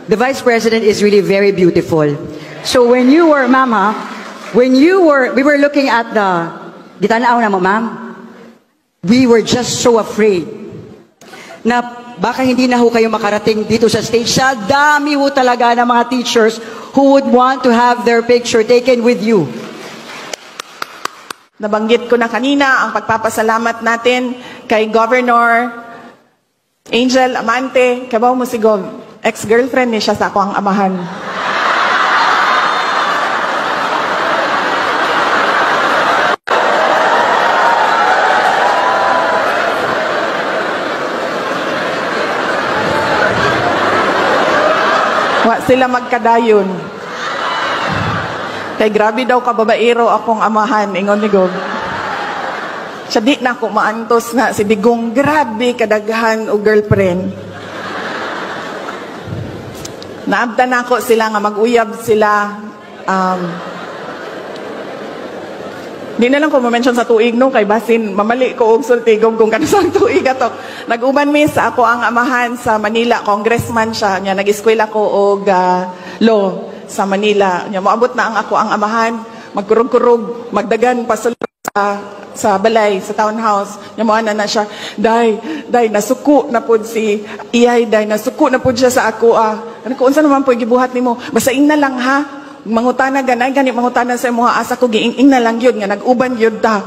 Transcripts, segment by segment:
the Vice President is really very beautiful. So when you were, Mama, we were looking at the, gitanaw na mo, Ma'am, we were just so afraid na baka hindi na ho kayo makarating dito sa stage. Sa dami ho talaga ng mga teachers who would want to have their picture taken with you. Nabanggit ko na kanina ang pagpapasalamat natin kay Governor Angel Amante. Kabaw mo si Gov, ex-girlfriend ni siya sa ako ang amahan. Wa sila magkadayon. Kay grabe daw kababaero akong amahan, ingon ni Gov. Siya di na ko maantos nga si Digong grabe kadaghan o girlfriend. Naabda na ako sila nga mag-uyab sila. Di na lang ko ma-mention sa tuig no, kay basin mamali ko og sultigom kung kanusang tuig ato. Nag-uban mi sa ako ang amahan sa Manila, congressman siya, nya nag-eskwela ko og law sa Manila. Nya moabot na ang ako ang amahan, magkurog-kurog, magdagan pasulod sa balay, sa townhouse. Nya moana na siya, day nasuko na pud si iyay, day nasuko na pud siya sa ako Ano ko unsa naman po gibuhat nimo? Basain na lang ha. Mangutana ganay gani mangutana sa mga asa ko giing na lang gyud nga nag-uban gyud ta.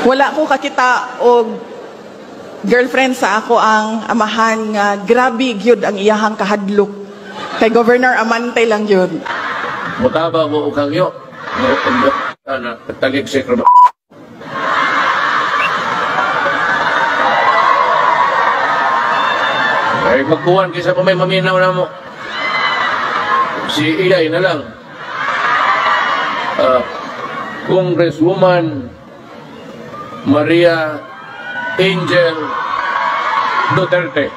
Wala ko kakita og girlfriend sa ako ang amahan nga grabe gyud ang iyahang kahadlok. Kay Governor Amante lang yun. Mutaba mo ukang yo. Ana talig sekro. Ay magkuhan kaysa pa may maminaw na mo. Si Iyay na lang. Congresswoman Maria Angel Duterte.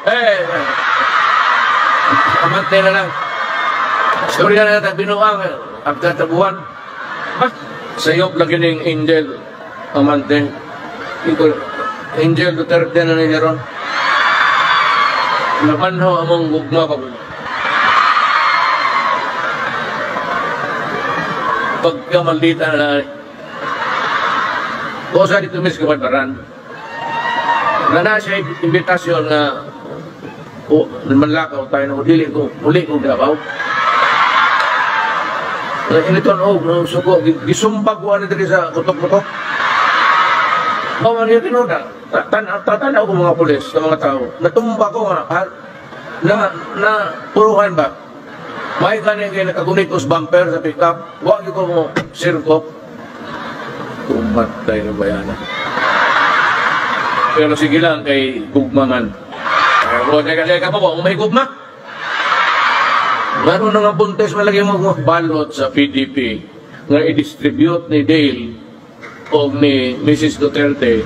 Amante na lang. Storya na natin binuang ang tatabuhan. Sayop lagi ng Angel Amante. Angel Duterte na niya ron. Namanho among gugma pa. Pagkamaldita na o sa dito mis kabantaran. Na siya imbitasyon na manlakaw tayo na uli ko gabaw. Initon suko, gisumbag ko na dito sa kutok-kutok. Kawan yun tinuda. Tatanaw ko mga pulis, sa mga tao. Natumba ko nga, na puruhan ba? May kanin kayo nakagunit os bumper sa pick-up. Huwag ko mo sirkop. Tumatay na bayana. Pero sige lang kay gugmangan. Huwag ka pa ba, kung may gugma? Gano'n na nga buntes malagay mo balot sa PDP nga i-distribute ni Dale o ni Mrs. Duterte.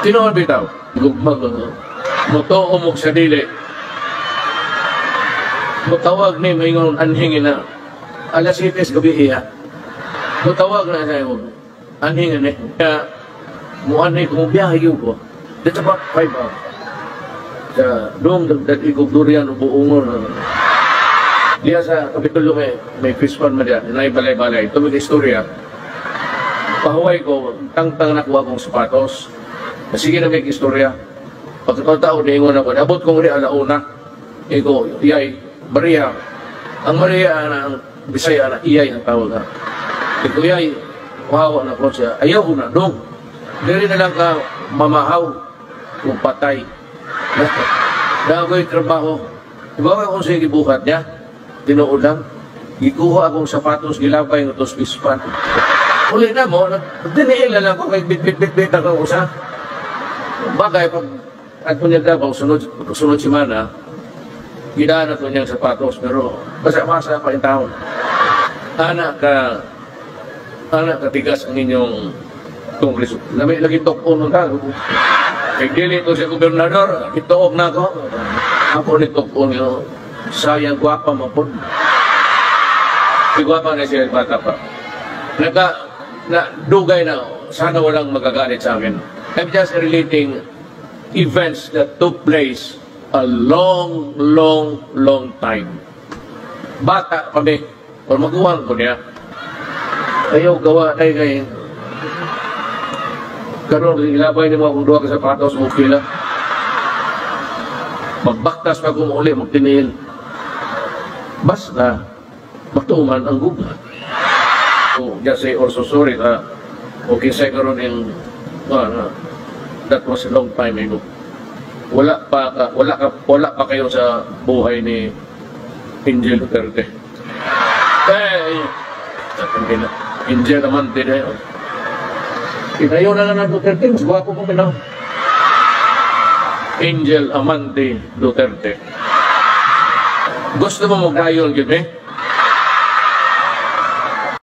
Tinoon bitaw? Gugmag moto umog sa dili. Mutawag ni mayingon anhingin na alas 7 gabi iya. Mutawag na sa'yo anhingin eh. Kaya muanay kung biyahe yun ko. That's about 5 hours. Sa doong dagdag durian o buungon. Diya sa Kapitulo may fish farm na diyan. May balay-balay. Ito may istorya. Pahuway ko, tang-tang nakuha kong sapatos. Sige na may istorya. Pagkatao, niingon ako. Abot kong rin alauna. Iko, iyay, Maria. Ang Maria, ang Bisaya, na iyay ang tawag na. Iko, iyay, wahawa na po siya. Ayaw ko na, dong. Dili na lang ka mamahaw kung patay. Dagoy trabaho. Ibawa kung sige buhat niya, tinuod lang. Gikuha akong sapatos, gilabay ng tos pispan. Uli na mo, diniil na lang ko kay bit-bit-bit ako usa. Bagay, pag ato niya daw, sunod si Mana, gidaan na ito niyang sapatos, pero basa-basa pa yung taon. Anak ka tigas ang inyong kongreso. Lagi tokon ng tago. Nagdili to sa gobernador, ituog na ako. Ako nito po niyo, sayang gwapa mo po. Si gwapa na siya, bata pa. Dugay na, sana walang magagalit sa akin. I'm just relating events that took place a long time. Bata kami, o maguwang ko niya. Ayaw gawa tayo ngayon. Karoon, ilabay ni mo akong duha ka sapatos, okay lang. Magbaktas pa kung uli, magtinil. Basta, matuman ang gubat. So, just say also sorry na okay say karoon yung that was a long time ago. Wala pa kayo sa buhay ni Angel Duterte. Angel naman din eh. Inayo na lang ng Duterte, mas guwapo ko pinaw. Angel Amante Duterte. Gusto mo mag-dayon, yun eh?